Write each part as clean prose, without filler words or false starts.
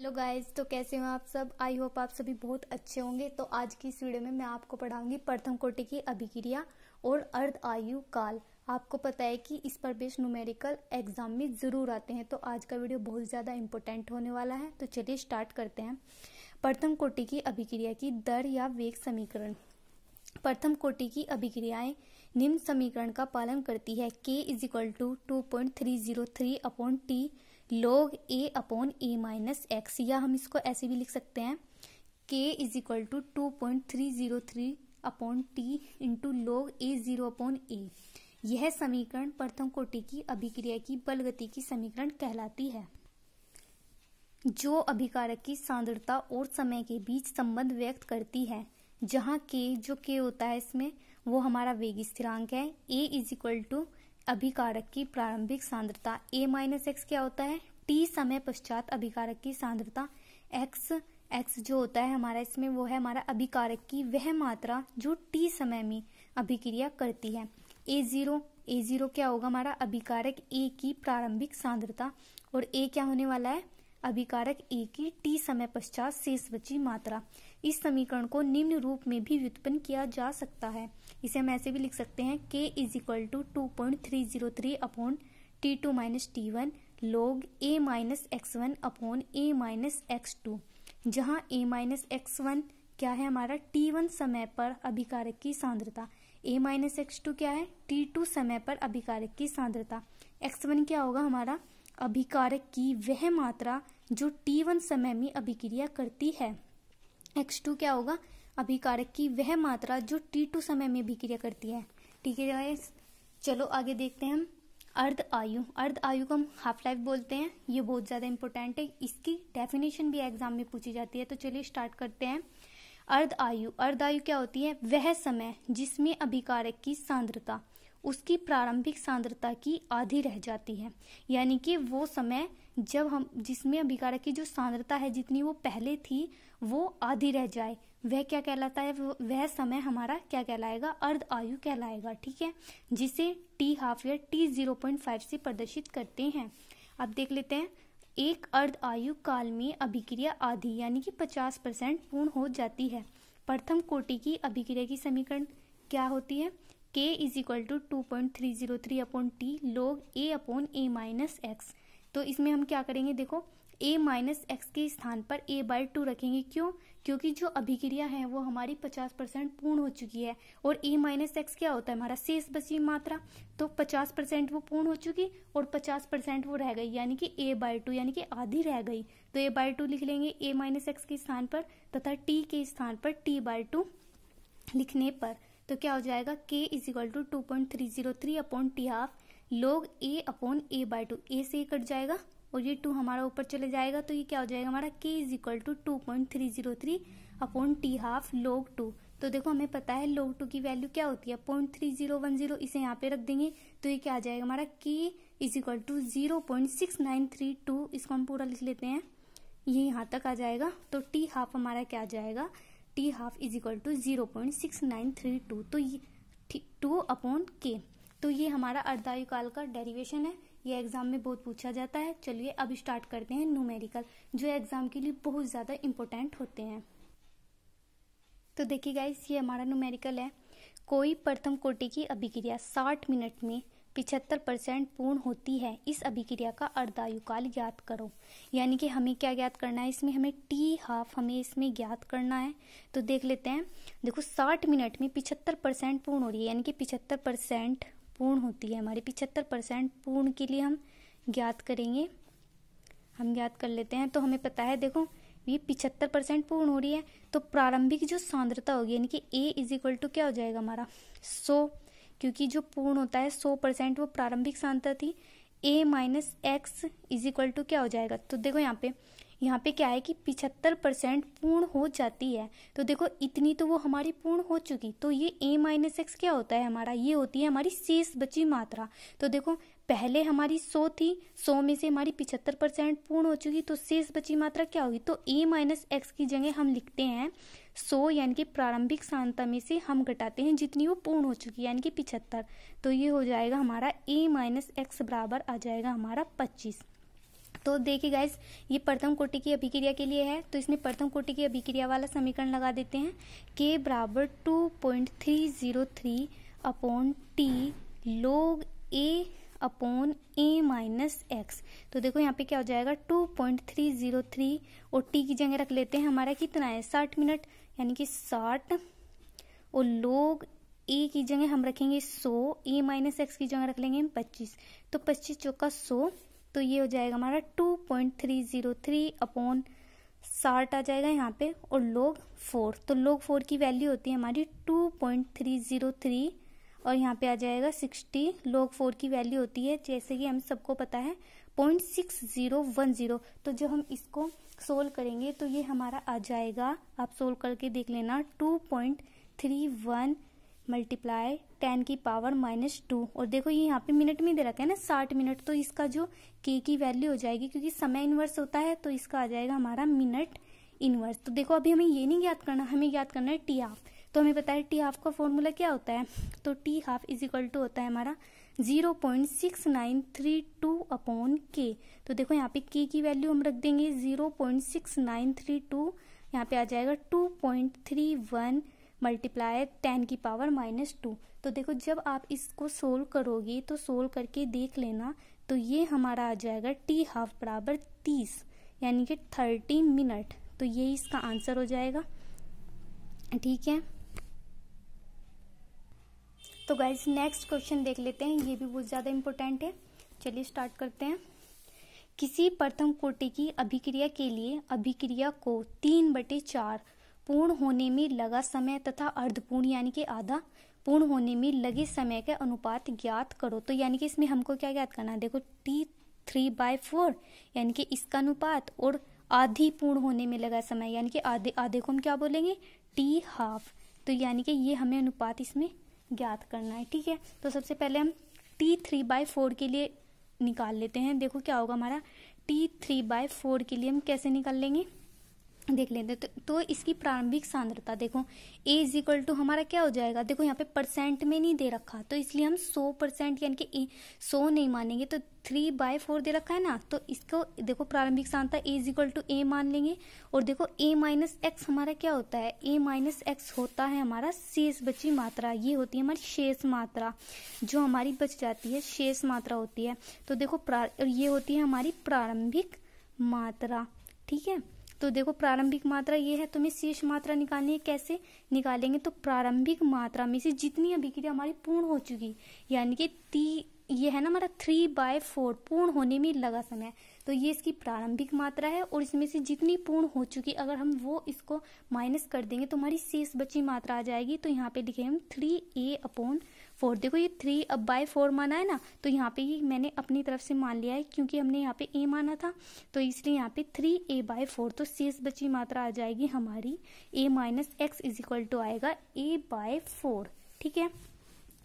Hello guys, तो कैसे हो आप सब। आई होप आप सभी बहुत अच्छे होंगे। तो आज की इस वीडियो में मैं आपको पढ़ाऊंगी प्रथम कोटि की अभिक्रिया और अर्ध आयु काल। आपको पता है कि इस पर बेस्ड न्यूमेरिकल एग्जाम में जरूर आते हैं, तो आज का वीडियो बहुत ज़्यादा इंपॉर्टेंट होने वाला है। तो चलिए स्टार्ट करते हैं। प्रथम कोटि की अभिक्रिया की दर या वेग समीकरण। प्रथम कोटि की अभिक्रियाएं निम्न समीकरण का पालन करती है। K is equal to 2.303 upon T log a upon a minus X, या हम इसको ऐसे भी लिख सकते हैं K is equal to 2.303 upon T into log a0 upon a। यह समीकरण प्रथम कोटि की अभिक्रिया की बल गति की समीकरण कहलाती है, जो अभिकारक की सांद्रता और समय के बीच संबंध व्यक्त करती है। जहाँ K होता है इसमें, वो हमारा वेग स्थिरांक है। A इज इक्वल टू अभिकारक की प्रारंभिक सांद्रता, A माइनस एक्स क्या होता है, T समय पश्चात अभिकारक की सांद्रता। x जो होता है हमारा इसमें, वो है हमारा अभिकारक की वह मात्रा जो T समय में अभिक्रिया करती है। A0 क्या होगा हमारा, अभिकारक A की प्रारंभिक सांद्रता, और A क्या होने वाला है, अभिकारक A की T समय पश्चात शेष बची मात्रा। इस समीकरण को निम्न रूप में भी व्युत्पन्न किया जा सकता है। इसे हम ऐसे भी लिख सकते हैं K is equal to 2.303 upon T2 minus T1 log A minus x1 upon A minus x2, जहाँ A माइनस x1 क्या है हमारा, T1 समय पर अभिकारक की सांद्रता, A माइनस x2 क्या है, T2 समय पर अभिकारक की सांद्रता, x1 क्या होगा हमारा, अभिकारक की वह मात्रा जो T1 समय में अभिक्रिया करती है, x2 क्या होगा, अभिकारक की वह मात्रा जो T2 समय में अभिक्रिया करती है। ठीक है गाइस, चलो आगे देखते हैं हम अर्ध आयु को हम हाफ लाइफ बोलते हैं। ये बहुत ज़्यादा इंपॉर्टेंट है, इसकी डेफिनेशन भी एग्जाम में पूछी जाती है। तो चलिए स्टार्ट करते हैं। अर्ध आयु क्या होती है, वह समय जिसमें अभिकारक की सांद्रता उसकी प्रारंभिक सांद्रता की आधी रह जाती है। यानी कि वो समय जब जिसमें अभिकारक की जो सांद्रता है जितनी वो पहले थी वो आधी रह जाए, वह क्या कहलाता है, वह समय हमारा क्या कहलाएगा, अर्ध आयु कहलाएगा। ठीक है, जिसे टी हाफ या T0.5 से प्रदर्शित करते हैं। अब देख लेते हैं, एक अर्ध आयु काल में अभिक्रिया आधी यानी कि 50% पूर्ण हो जाती है। प्रथम कोटि की अभिक्रिया की समीकरण क्या होती है, K is equal to 2.303 upon T log A upon A minus X. तो इसमें हम क्या करेंगे, देखो A माइनस एक्स के स्थान पर A/2 रखेंगे। क्यों, क्योंकि जो अभिक्रिया है वो हमारी 50% पूर्ण हो चुकी है, और A माइनस एक्स क्या होता है हमारा शेष बची मात्रा। तो 50% वो पूर्ण हो चुकी और 50% वो रह गई, यानी कि A/2 यानी कि आधी रह गई। तो A/2 लिख लेंगे A माइनस एक्स के स्थान पर, तथा T के स्थान पर T/2 लिखने पर तो क्या हो जाएगा, K is equal to 2.303 upon T half log A upon A/2। A से कट जाएगा और ये 2 हमारा ऊपर चले जाएगा, तो ये क्या हो जाएगा हमारा, K is equal to 2.303 upon T half log 2। तो देखो हमें पता है log 2 की वैल्यू क्या होती है, 0.3010। इसे यहाँ पे रख देंगे तो ये क्या आ जाएगा हमारा, K इज इक्वल टू 0.6932। इसको हम पूरा लिख लेते हैं, ये यहाँ तक आ जाएगा। तो टी हाफ हमारा क्या आ जाएगा, T half is equal to 0.6932। तो ये 2 अपॉन K। तो ये हमारा अर्धायु काल का डेरिवेशन है, ये एग्जाम में बहुत पूछा जाता है। चलिए अब स्टार्ट करते हैं न्यूमेरिकल, जो एग्जाम के लिए बहुत ज़्यादा इंपॉर्टेंट होते हैं। तो देखिए गाइस, ये हमारा न्यूमेरिकल है। कोई प्रथम कोटि की अभिक्रिया 60 मिनट में 75% पूर्ण होती है। इस अभिक्रिया का अर्धायु काल ज्ञात करो। यानी कि हमें क्या ज्ञात करना है, इसमें हमें टी हाफ हमें इसमें ज्ञात करना है। तो देख लेते हैं, देखो 60 मिनट में 75% पूर्ण हो रही है, यानी कि 75% पूर्ण होती है हमारी। 75% पूर्ण के लिए हम ज्ञात करेंगे, हम ज्ञात कर लेते हैं। तो हमें पता है, देखो ये 75% पूर्ण हो रही है, तो प्रारंभिक जो सांद्रता होगी यानी कि A इज इक्वल टू क्या हो जाएगा हमारा 100, क्योंकि जो पूर्ण होता है 100% वो प्रारंभिक सांद्रता थी। A minus X is equal to क्या हो जाएगा, तो देखो यहाँ पे क्या है कि 75% पूर्ण हो जाती है। तो देखो इतनी तो वो हमारी पूर्ण हो चुकी, तो ये A माइनस एक्स क्या होता है हमारा, ये होती है हमारी शेष बची मात्रा। तो देखो पहले हमारी 100 थी, 100 में से हमारी 75% पूर्ण हो चुकी, तो शेष बची मात्रा क्या होगी, तो A माइनस एक्स की जगह हम लिखते हैं 100, यानी कि प्रारंभिक सांद्रता में से हम घटाते हैं जितनी वो पूर्ण हो चुकी, यानी कि 75। तो ये हो जाएगा हमारा A माइनस एक्स बराबर आ जाएगा हमारा 25। तो देखिए गाइस, ये प्रथम कोटि की अभिक्रिया के लिए है, तो इसमें प्रथम कोटि की अभिक्रिया वाला समीकरण लगा देते हैं। K बराबर 2.303 upon T log A upon A minus X. तो देखो यहाँ पे क्या हो जाएगा 2.303 और टी की जगह रख लेते हैं हमारा कितना है 60 मिनट, यानी कि 60 और log ए की जगह हम रखेंगे 100, ए माइनस एक्स की जगह रख लेंगे हम 25, तो 25 चौका 100, तो ये हो जाएगा हमारा 2.303 अपॉन 60 आ जाएगा यहाँ पे, और log 4, तो log 4 की वैल्यू होती है हमारी 2.303 और यहाँ पे आ जाएगा 60। log 4 की वैल्यू होती है जैसे कि हम सबको पता है 0.6010। तो जब हम इसको सोल्व करेंगे तो ये हमारा आ जाएगा, आप सोल्व करके देख लेना, 2.31 मल्टीप्लाई 10 की पावर -2, और देखो ये यहाँ पे मिनट में दे रखा है ना 60 मिनट, तो इसका जो k की वैल्यू हो जाएगी, क्योंकि समय इनवर्स होता है तो इसका आ जाएगा हमारा मिनट इनवर्स। तो देखो अभी हमें ये नहीं ज्ञात करना, हमें ज्ञात करना है टी हाफ। तो हमें पता है टी हाफ का फॉर्मूला क्या होता है, तो T half is equal to होता है हमारा 0.6932 अपॉन के। तो देखो यहाँ पे के की वैल्यू हम रख देंगे 0.6932, यहाँ पे आ जाएगा 2.31 मल्टीप्लाई 10 की पावर -2। तो देखो जब आप इसको सोल्व करोगे तो सोल्व करके देख लेना, तो ये हमारा आ जाएगा टी हाफ बराबर 30, यानी कि 30 मिनट। तो ये इसका आंसर हो जाएगा, ठीक है। तो गाइस नेक्स्ट क्वेश्चन देख लेते हैं, ये भी बहुत ज़्यादा इम्पोर्टेंट है। चलिए स्टार्ट करते हैं। किसी प्रथम कोटि की अभिक्रिया के लिए अभिक्रिया को 3/4 पूर्ण होने में लगा समय तथा अर्धपूर्ण यानी कि आधा पूर्ण होने में लगे समय के अनुपात ज्ञात करो। तो यानी कि इसमें हमको क्या ज्ञात करना है, देखो T3/4 यानी कि इसका अनुपात, और आधी पूर्ण होने में लगा समय यानी कि आधे आधे को हम क्या बोलेंगे टी हाफ। तो यानी कि ये हमें अनुपात इसमें ज्ञात करना है, ठीक है। तो सबसे पहले हम T3/4 के लिए निकाल लेते हैं। देखो क्या होगा हमारा T3/4 के लिए हम कैसे निकाल लेंगे देख लेते हैं। तो इसकी प्रारंभिक सांद्रता देखो A इज इक्वल टू हमारा क्या हो जाएगा, देखो यहाँ पे परसेंट में नहीं दे रखा, तो इसलिए हम 100% यानी कि 100 नहीं मानेंगे, तो 3/4 दे रखा है ना, तो इसको देखो प्रारंभिक सांद्रता A is equal to A मान लेंगे। और देखो A माइनस एक्स हमारा क्या होता है, A माइनस एक्स होता है हमारा शेष बची मात्रा, ये होती है हमारी शेष मात्रा जो हमारी बच जाती है, शेष मात्रा होती है। तो देखो ये होती है हमारी प्रारंभिक मात्रा, ठीक है। तो देखो प्रारंभिक मात्रा ये है, तुम्हें शेष मात्रा निकालनी है, कैसे निकालेंगे, तो प्रारंभिक मात्रा में से जितनी अभिक्रिया हमारी पूर्ण हो चुकी, यानी कि ये है ना हमारा 3/4 पूर्ण होने में लगा समय, तो ये इसकी प्रारंभिक मात्रा है, और इसमें से जितनी पूर्ण हो चुकी अगर हम वो इसको माइनस कर देंगे तो हमारी शेष बची मात्रा आ जाएगी। तो यहाँ पे लिखे हम 3A/4। देखो ये 3/4 माना है ना, तो यहाँ पे ये मैंने अपनी तरफ से मान लिया है क्योंकि हमने यहाँ पे A माना था, तो इसलिए यहाँ पे 3A/4। तो शेष बची मात्रा आ जाएगी हमारी A minus X is equal to आएगा A/4, ठीक है।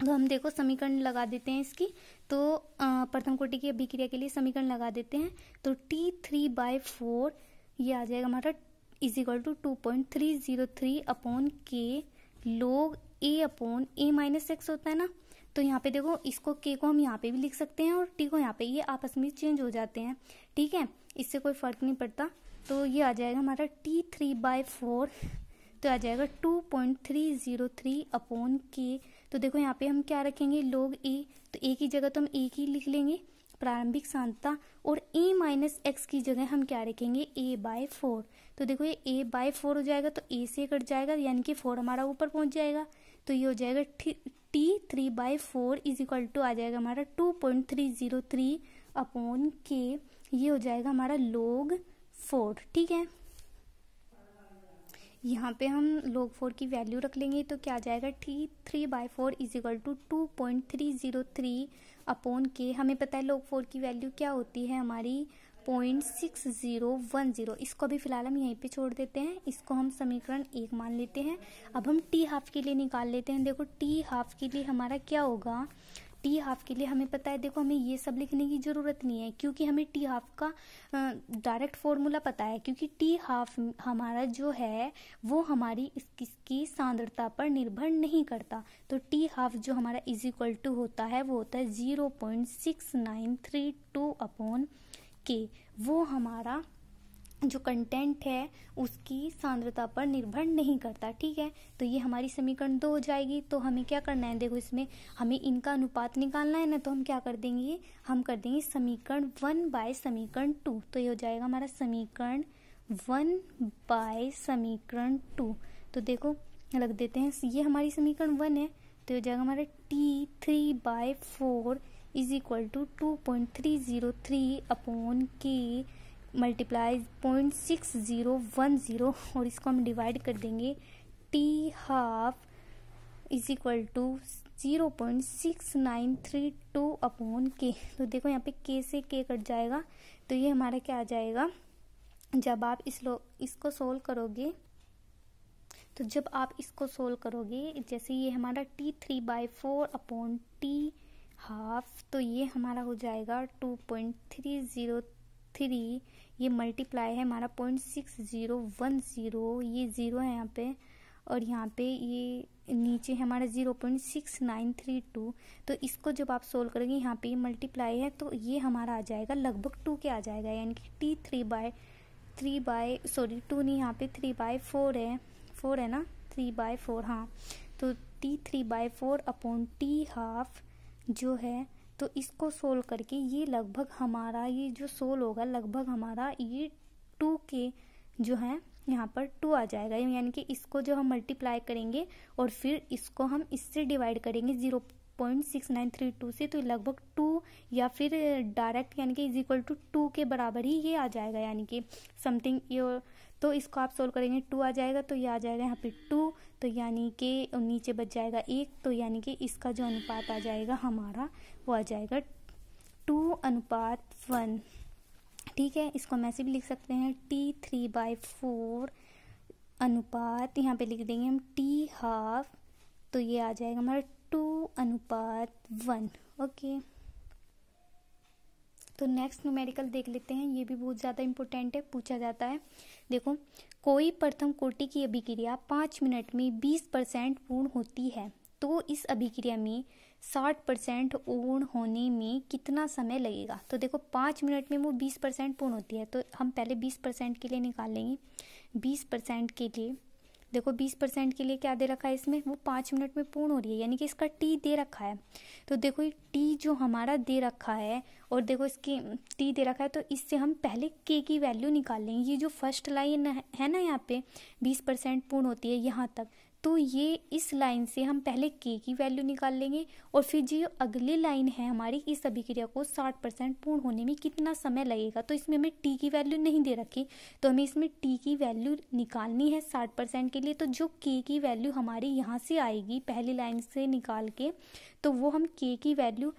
तो हम देखो समीकरण लगा देते हैं इसकी, तो प्रथम कोटि की अभिक्रिया के लिए समीकरण लगा देते हैं। तो T3/4 ये आ जाएगा हमारा is equal to 2.303 upon K log A upon A minus x होता है ना, तो यहाँ पे देखो इसको K को हम यहाँ पे भी लिख सकते हैं और T को यहाँ पे, ये आपस में चेंज हो जाते हैं, ठीक है, इससे कोई फर्क नहीं पड़ता। तो ये आ जाएगा हमारा T3/4, तो आ जाएगा 2.303 अपॉन के। तो देखो यहाँ पे हम क्या रखेंगे log A, तो A की जगह तो हम A की लिख लेंगे प्रारंभिक सांद्रता, और A माइनस एक्स की जगह हम क्या रखेंगे A/4। तो देखो ये A/4 हो जाएगा, तो A से कट जाएगा यानी कि 4 हमारा ऊपर पहुंच जाएगा, तो ये हो जाएगा T3/4 इज इक्वल टू आ जाएगा हमारा 2.303 अपॉन के, ये हो जाएगा हमारा log 4, ठीक है। यहाँ पे हम log 4 की वैल्यू रख लेंगे, तो क्या आ जाएगा T3/4 is equal to 2.303 upon के। हमें पता है log 4 की वैल्यू क्या होती है हमारी 0.6010। इसको भी फिलहाल हम यहीं पे छोड़ देते हैं, इसको हम समीकरण 1 मान लेते हैं। अब हम टी हाफ के लिए निकाल लेते हैं। देखो टी हाफ के लिए हमारा क्या होगा, टी हाफ के लिए हमें पता है, देखो हमें ये सब लिखने की ज़रूरत नहीं है क्योंकि हमें टी हाफ का डायरेक्ट फॉर्मूला पता है, क्योंकि टी हाफ हमारा जो है वो हमारी इसकी सांद्रता पर निर्भर नहीं करता। तो टी हाफ जो हमारा इज इक्वल टू होता है वो होता है 0.6932 अपॉन के, वो हमारा जो कंटेंट है उसकी सांद्रता पर निर्भर नहीं करता। ठीक है, तो ये हमारी समीकरण 2 हो जाएगी। तो हमें क्या करना है, देखो इसमें हमें इनका अनुपात निकालना है ना, तो हम क्या कर देंगे, हम कर देंगे समीकरण 1 बाय समीकरण 2। तो ये हो जाएगा हमारा समीकरण 1 बाय समीकरण 2। तो देखो रख देते हैं, ये हमारी समीकरण 1 है, तो हो जाएगा हमारा T3/4 is equal to 2.303 upon K multiply 0.6010, और इसको हम डिवाइड कर देंगे T½ is equal to 0.6932 upon K. तो देखो यहाँ पे के से के कट जाएगा, तो ये हमारा क्या आ जाएगा, जब आप इसको सोल्व करोगे, तो जब आप इसको सोल्व करोगे, जैसे ये हमारा T3/4 अपॉन T½ तो ये हमारा हो जाएगा 2.303, ये मल्टीप्लाई है हमारा 0.6010, ये 0 है यहाँ पे, और यहाँ पे ये नीचे हमारा 0.6932। तो इसको जब आप सोल्व करोगे, यहाँ पे ये मल्टीप्लाई है, तो ये हमारा आ जाएगा लगभग 2 के आ जाएगा, यानी कि टू नहीं, यहाँ पे 3/4 है, 4 है ना, 3/4, हाँ, तो T3/4 अपॉन T½ जो है, तो इसको सोल्व करके ये लगभग हमारा, ये जो सोल्व होगा लगभग हमारा ये 2 के जो है यहाँ पर 2 आ जाएगा, यानी कि इसको जो हम मल्टीप्लाई करेंगे और फिर इसको हम इससे डिवाइड करेंगे 0.6932 से, तो लगभग 2 या फिर डायरेक्ट यानी कि इज इक्वल टू 2 के बराबर ही ये आ जाएगा, यानी कि समथिंग ये। तो इसको आप सोल्व करेंगे 2 आ जाएगा, तो ये आ जाएगा यहाँ पे 2, तो यानी कि नीचे बच जाएगा 1, तो यानी कि इसका जो अनुपात आ जाएगा हमारा वो आ जाएगा 2:1। ठीक है, इसको हम ऐसे भी लिख सकते हैं T3/4 अनुपात, यहाँ पे लिख देंगे हम T½ तो ये आ जाएगा हमारा 2:1। ओके, तो नेक्स्ट न्यूमेरिकल देख लेते हैं, ये भी बहुत ज़्यादा इंपॉर्टेंट है, पूछा जाता है। देखो, कोई प्रथम कोटि की अभिक्रिया 5 मिनट में 20% पूर्ण होती है, तो इस अभिक्रिया में 60% पूर्ण होने में कितना समय लगेगा। तो देखो 5 मिनट में वो 20% पूर्ण होती है, तो हम पहले 20% के लिए निकाल लेंगे। 20% के लिए देखो 20% के लिए क्या दे रखा है इसमें, वो 5 मिनट में पूर्ण हो रही है, यानी कि इसका टी दे रखा है। तो देखो ये टी जो हमारा दे रखा है, और देखो इसकी टी दे रखा है, तो इससे हम पहले के की वैल्यू निकाल लेंगे। ये जो फर्स्ट लाइन है ना, यहाँ पे 20% पूर्ण होती है यहाँ तक, तो ये इस लाइन से हम पहले के की वैल्यू निकाल लेंगे, और फिर जो अगली लाइन है हमारी, इस अभिक्रिया को 60% पूर्ण होने में कितना समय लगेगा। तो इसमें हमें टी की वैल्यू नहीं दे रखी, तो हमें इसमें टी की वैल्यू निकालनी है 60% के लिए। तो जो के की वैल्यू हमारी यहाँ से आएगी पहली लाइन से निकाल के, तो वो हम के की वैल्यू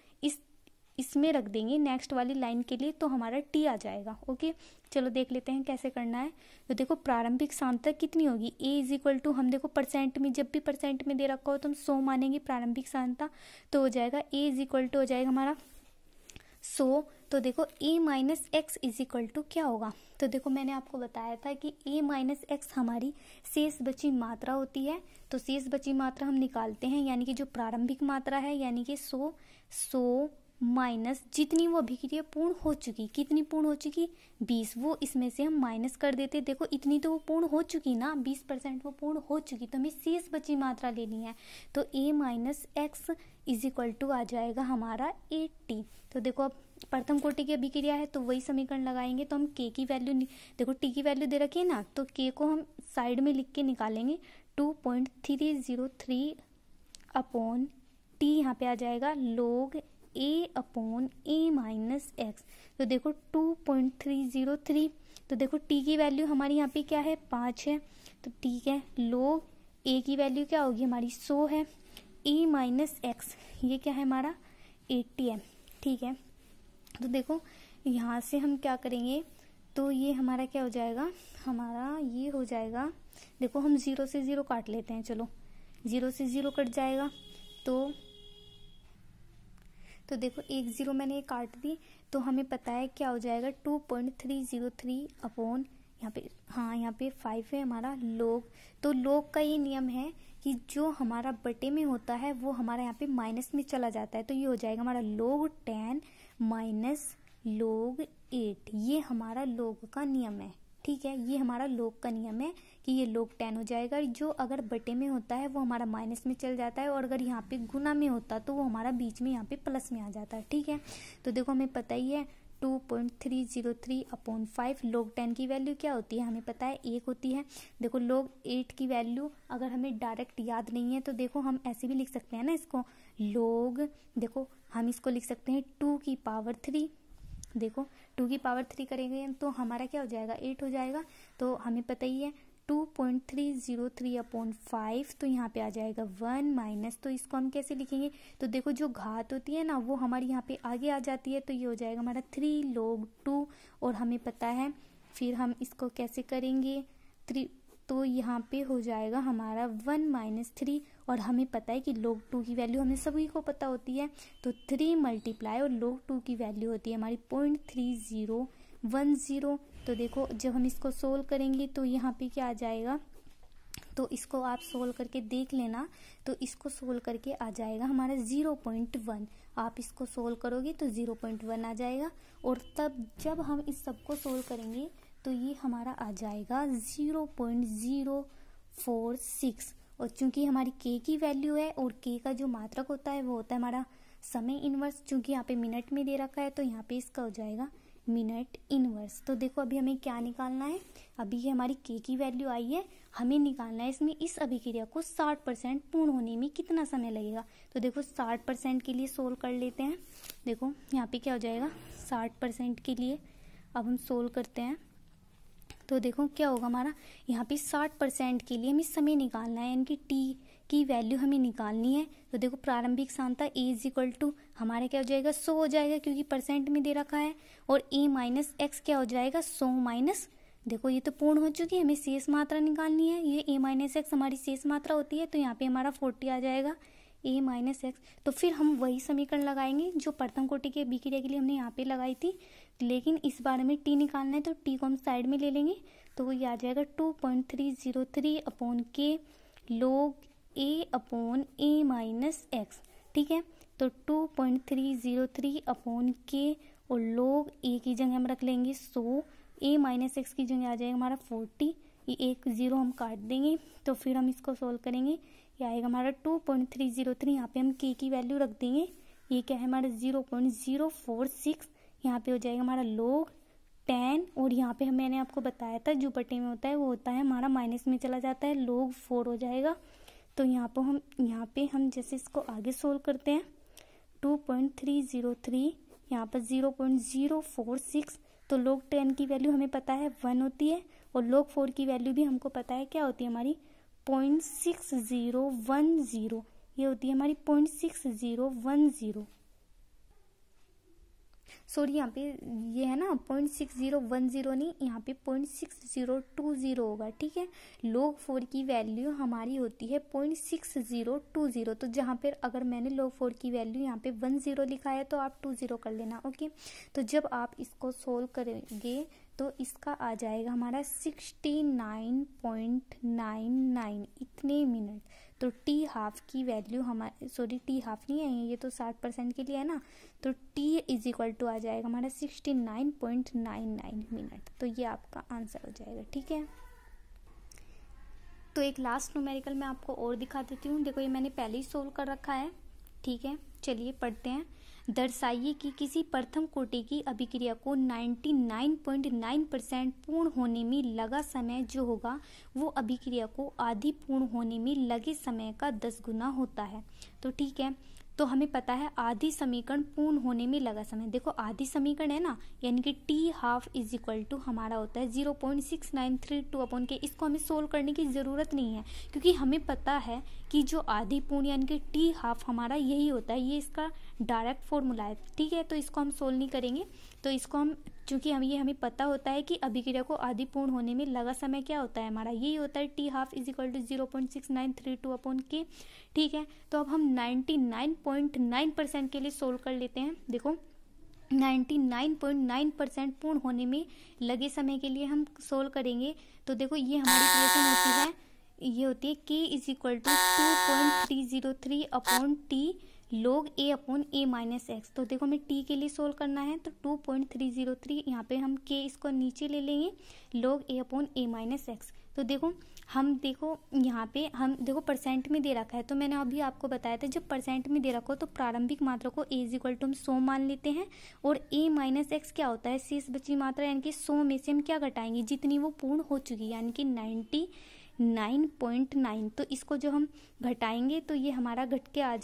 इसमें रख देंगे नेक्स्ट वाली लाइन के लिए, तो हमारा टी आ जाएगा। ओके, चलो देख लेते हैं कैसे करना है। तो देखो प्रारंभिक सांद्रता कितनी होगी, ए इज इक्वल टू, हम देखो परसेंट में, जब भी परसेंट में दे रखा हो तो हम 100 मानेंगे प्रारंभिक सांद्रता, तो हो जाएगा ए इज इक्वल टू हो जाएगा हमारा 100। तो देखो A minus X is equal to क्या होगा, तो देखो मैंने आपको बताया था कि ए माइनस एक्स हमारी शेष बची मात्रा होती है। तो शेष बची मात्रा हम निकालते हैं, यानी कि जो प्रारंभिक मात्रा है, यानी कि 100 माइनस जितनी वो अभिक्रिया पूर्ण हो चुकी, कितनी पूर्ण हो चुकी 20, वो इसमें से हम माइनस कर देते। देखो इतनी तो वो पूर्ण हो चुकी ना, 20% वो पूर्ण हो चुकी, तो हमें शेष बची मात्रा लेनी है। तो a minus X is equal to आ जाएगा हमारा 80। तो देखो अब प्रथम कोटि की अभिक्रिया है, तो वही समीकरण लगाएंगे, तो हम के की वैल्यू, देखो टी की वैल्यू दे रखी है ना, तो के को हम साइड में लिख के निकालेंगे 2.303 अपॉन टी, यहाँ पे आ जाएगा log a upon a minus X. तो देखो 2.303, तो देखो t की वैल्यू हमारी यहाँ पे क्या है 5 है, तो ठीक है, log a की वैल्यू क्या होगी हमारी 100 है, a माइनस एक्स ये क्या है हमारा 80 है। ठीक है, तो देखो यहाँ से हम क्या करेंगे, तो ये हमारा क्या हो जाएगा, हमारा ये हो जाएगा, देखो हम 0 से 0 काट लेते हैं, चलो 0 से 0 कट जाएगा, तो देखो 1 0 मैंने ये काट दी, तो हमें पता है क्या हो जाएगा 2.303 अपॉन यहाँ पे, हाँ यहाँ पे 5 है हमारा log। तो log का ये नियम है कि जो हमारा बटे में होता है वो हमारा यहाँ पे माइनस में चला जाता है, तो ये हो जाएगा हमारा log 10 माइनस log 8, ये हमारा log का नियम है। ठीक है, ये हमारा log का नियम है कि ये log 10 हो जाएगा। जो अगर बटे में होता है वो हमारा माइनस में चल जाता है, और अगर यहाँ पे गुना में होता तो वो हमारा बीच में यहाँ पे प्लस में आ जाता है। ठीक है, तो देखो हमें पता ही है 2.303/5 log 10 की वैल्यू क्या होती है, हमें पता है 1 होती है। देखो log 8 की वैल्यू अगर हमें डायरेक्ट याद नहीं है तो देखो हम ऐसे भी लिख सकते हैं ना इसको, log, देखो हम इसको लिख सकते हैं 2 की पावर 3। देखो 2 की पावर 3 करेंगे तो हमारा क्या हो जाएगा, 8 हो जाएगा। तो हमें पता ही है 2.303/5, तो यहाँ पे आ जाएगा 1 माइनस, तो इसको हम कैसे लिखेंगे, तो देखो जो घात होती है ना वो हमारी यहाँ पे आगे आ जाती है, तो ये हो जाएगा हमारा 3 log 2। और हमें पता है फिर हम इसको कैसे करेंगे 3, तो यहाँ पे हो जाएगा हमारा 1 माइनस 3, और हमें पता है कि log 2 की वैल्यू हमें सभी को पता होती है, तो 3 मल्टीप्लाई और log 2 की वैल्यू होती है हमारी 0.3010। तो देखो जब हम इसको सोल्व करेंगे तो यहाँ पे क्या आ जाएगा, तो इसको आप सोल्व करके देख लेना, तो इसको सोल्व करके आ जाएगा हमारा 0.1। आप इसको सोल्व करोगे तो 0.1 आ जाएगा, और तब जब हम इस सबको सोल्व करेंगे तो ये हमारा आ जाएगा 0.046। और चूंकि हमारी k की वैल्यू है और k का जो मात्रक होता है वो होता है हमारा समय इनवर्स, चूंकि यहाँ पे मिनट में दे रखा है तो यहाँ पे इसका हो जाएगा मिनट इनवर्स। तो देखो अभी हमें क्या निकालना है, अभी ये हमारी k की वैल्यू आई है, हमें निकालना है इसमें इस अभिक्रिया को 60% पूर्ण होने में कितना समय लगेगा। तो देखो 60% के लिए सोल्व कर लेते हैं। देखो यहाँ पे क्या हो जाएगा 60% के लिए अब हम सोल्व करते हैं, तो देखो क्या होगा हमारा यहाँ पे 60% के लिए हमें समय निकालना है, यानी कि t की वैल्यू हमें निकालनी है। तो देखो प्रारंभिक सांता a इज इक्वल टू हमारे क्या हो जाएगा 100 हो जाएगा, क्योंकि परसेंट में दे रखा है, और a माइनस एक्स क्या हो जाएगा 100 माइनस, देखो ये तो पूर्ण हो चुकी है, हमें शेष मात्रा निकालनी है, ये a माइनस एक्स हमारी शेष मात्रा होती है, तो यहाँ पे हमारा 40 आ जाएगा a माइनस एक्स। तो फिर हम वही समीकरण लगाएंगे जो प्रथम कोटि के अभिक्रिया के लिए हमने यहाँ पे लगाई थी, लेकिन इस बार में t निकालना है तो t को हम साइड में ले लेंगे, तो वो ये आ जाएगा 2.303/k log a minus x. ठीक है, तो 2.303/k और log a की जगह हम रख लेंगे 100, a माइनस एक्स की जगह आ जाएगा हमारा 40, ये एक जीरो हम काट देंगे, तो फिर हम इसको सोल्व करेंगे, ये आएगा हमारा 2.303, यहाँ पे हम k की वैल्यू रख देंगे, ये क्या है हमारा 0.046, यहाँ पे हो जाएगा हमारा log 10, और यहाँ पे मैंने आपको बताया था जो बटे में होता है वो होता है हमारा माइनस में चला जाता है, log 4 हो जाएगा। तो यहाँ पे हम जैसे इसको आगे सोल्व करते हैं 2.303, यहाँ पर 0.046, तो log 10 की वैल्यू हमें पता है 1 होती है, और log 4 की वैल्यू भी हमको पता है क्या होती है हमारी 0.6010, ये होती है हमारी 0.6010। सॉरी यहाँ पे ये है ना 0.6010 नहीं, यहाँ पे 0.6020 होगा। ठीक है, log 4 की वैल्यू हमारी होती है 0.6020, तो जहाँ पर अगर मैंने log 4 की वैल्यू यहाँ पे 10 लिखा है तो आप 20 कर लेना। ओके, तो जब आप इसको सोल्व करेंगे तो इसका आ जाएगा हमारा 69.99 इतने मिनट। तो टी हाफ की वैल्यू हमारे, सॉरी टी हाफ नहीं है ये तो 60% के लिए है ना, तो टी इज इक्वल टू आ जाएगा हमारा 69.99 मिनट। तो ये आपका आंसर हो जाएगा। ठीक है, तो एक लास्ट न्यूमेरिकल मैं आपको और दिखा देती हूँ। देखो ये मैंने पहले ही सोल्व कर रखा है। ठीक है, चलिए पढ़ते हैं। दर्शाइए कि किसी प्रथम कोटि की अभिक्रिया को 99.9% पूर्ण होने में लगा समय जो होगा वो अभिक्रिया को आधी पूर्ण होने में लगे समय का 10 गुना होता है। तो ठीक है, तो हमें पता है आधी समीकरण पूर्ण होने में लगा समय। देखो आधी समीकरण है ना, यानी कि T half is equal to हमारा होता है 0.6932/k। इसको हमें सोल्व करने की ज़रूरत नहीं है, क्योंकि हमें पता है कि जो आधी पूर्ण यानी कि टी हाफ हमारा यही होता है, ये इसका डायरेक्ट फॉर्मूला है। ठीक है, तो इसको हम सोल्व नहीं करेंगे, तो इसको हम चूँकि हमें पता होता है कि अभिक्रिया को आधी पूर्ण होने में लगा समय क्या होता है हमारा, यही होता है T half is equal to 0.6932/k। ठीक है, तो अब हम 99.9% के लिए सोल्व कर लेते हैं। देखो 99.9% पूर्ण होने में लगे समय के लिए हम सोल्व करेंगे, तो देखो ये हमारी इक्वेशन होती है, ये होती है k is equal to 2.303/t log a upon a minus X. तो देखो हमें t के लिए सोल्व करना है, तो 2.303 यहाँ पे हम k इसको नीचे ले लेंगे, log a upon a minus X. तो देखो यहाँ पे हम देखो परसेंट में दे रखा है, तो मैंने अभी आपको बताया था जब परसेंट में दे रखा हो तो प्रारंभिक मात्रा को a इज इक्वल टू हम 100 मान लेते हैं, और a माइनस एक्स क्या होता है, शेष बची मात्रा, यानी कि 100 में से हम क्या घटाएंगे, जितनी वो पूर्ण हो चुकी है, यानी कि 99.9। तो इसको जो हम घटाएंगे तो ये हमारा घट के आ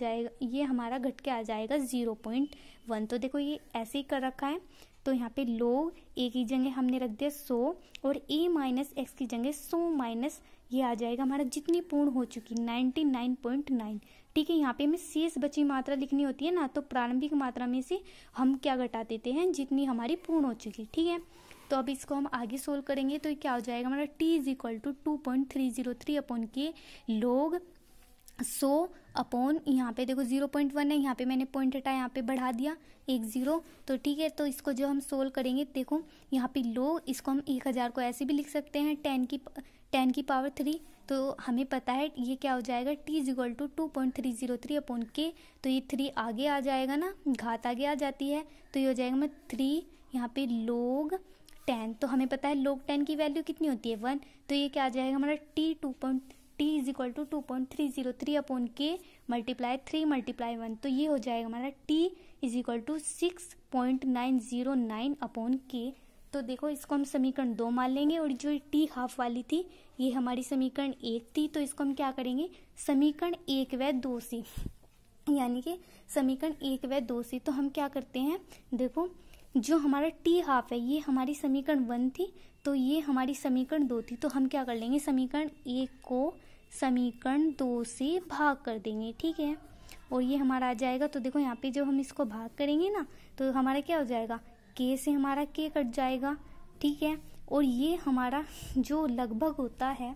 जाएगा 0.1। तो देखो ये ऐसे ही कर रखा है, तो यहाँ पे log a की जगह हमने रख दिया 100 और a माइनस एक्स की जगह 100 माइनस ये आ जाएगा हमारा जितनी पूर्ण हो चुकी 99.9। ठीक है, यहाँ पे हमें शेष बची मात्रा लिखनी होती है ना, तो प्रारंभिक मात्रा में से हम क्या घटा देते हैं, जितनी हमारी पूर्ण हो चुकी। ठीक है, तो अब इसको हम आगे सोल्व करेंगे, तो ये क्या हो जाएगा हमारा t is equal to 2.303 upon K log 100 upon यहाँ पे देखो 0.1 है, यहाँ पे मैंने पॉइंट हटाया, यहाँ पे बढ़ा दिया 10। तो ठीक है, तो इसको जो हम सोल्व करेंगे, देखो यहाँ पे log, इसको हम 1000 को ऐसे भी लिख सकते हैं 10 की पावर 3। तो हमें पता है ये क्या हो जाएगा, t is equal to 2.303 upon K, तो ये 3 आगे आ जाएगा ना, घात आगे आ जाती है, तो ये हो जाएगा मैं 3 यहाँ पे log 10। तो हमें पता है log 10 की वैल्यू कितनी होती है 1, तो ये क्या आ जाएगा हमारा t is equal to 2.303 upon K multiply 3 multiply 1। तो ये हो जाएगा हमारा t is equal to 6.909 upon K. तो देखो इसको हम समीकरण 2 मान लेंगे, और जो t हाफ वाली थी ये हमारी समीकरण 1 थी, तो इसको हम क्या करेंगे, समीकरण 1 व 2 से, यानी कि समीकरण 1 व 2 से। तो हम क्या करते हैं, देखो जो हमारा t हाफ है ये हमारी समीकरण 1 थी, तो ये हमारी समीकरण 2 थी, तो हम क्या कर लेंगे, समीकरण 1 को समीकरण 2 से भाग कर देंगे। ठीक है, और ये हमारा आ जाएगा, तो देखो यहाँ पे जब हम इसको भाग करेंगे ना, तो हमारा क्या हो जाएगा, k से हमारा k कट जाएगा। ठीक है, और ये हमारा जो लगभग होता है,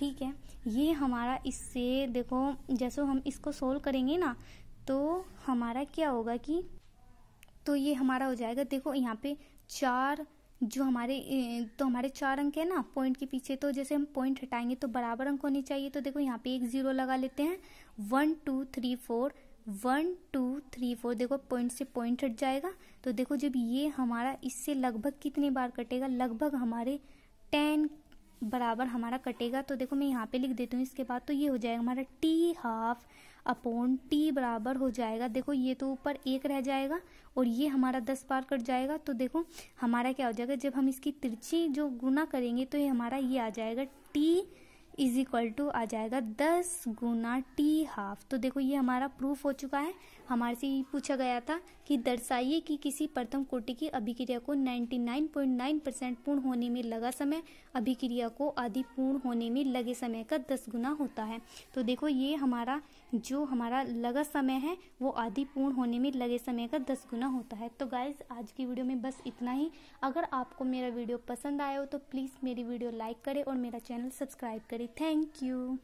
ठीक है, ये हमारा इससे देखो जैसे हम इसको सोल्व करेंगे ना, तो हमारा क्या होगा कि, तो ये हमारा हो जाएगा, देखो यहाँ पे 4 जो हमारे 4 अंक है ना पॉइंट के पीछे, तो जैसे हम पॉइंट हटाएंगे तो बराबर अंक होने चाहिए। तो देखो यहाँ पे एक 0 लगा लेते हैं, 1 2 3 4 1 2 3 4, देखो पॉइंट से पॉइंट हट जाएगा। तो देखो जब ये हमारा इससे लगभग कितनी बार कटेगा, लगभग हमारे 10 बराबर हमारा कटेगा। तो देखो मैं यहाँ पे लिख देती हूँ इसके बाद, तो ये हो जाएगा हमारा t हाफ अपॉन t बराबर हो जाएगा, देखो ये तो ऊपर 1 रह जाएगा और ये हमारा 10 बार कट जाएगा। तो देखो हमारा क्या हो जाएगा, जब हम इसकी तिरछी जो गुना करेंगे तो ये हमारा ये आ जाएगा t इज इक्वल टू आ जाएगा 10 गुना t हाफ। तो देखो ये हमारा प्रूफ हो चुका है। हमारे से ये पूछा गया था कि दर्शाइए कि किसी प्रथम कोटि की अभिक्रिया को 99.9% पूर्ण होने में लगा समय अभिक्रिया को आधी पूर्ण होने में लगे समय का 10 गुना होता है। तो देखो ये हमारा जो हमारा लगा समय है वो आधी पूर्ण होने में लगे समय का 10 गुना होता है। तो गाइज आज की वीडियो में बस इतना ही। अगर आपको मेरा वीडियो पसंद आया हो तो प्लीज़ मेरी वीडियो लाइक करें और मेरा चैनल सब्सक्राइब करें। Thank you.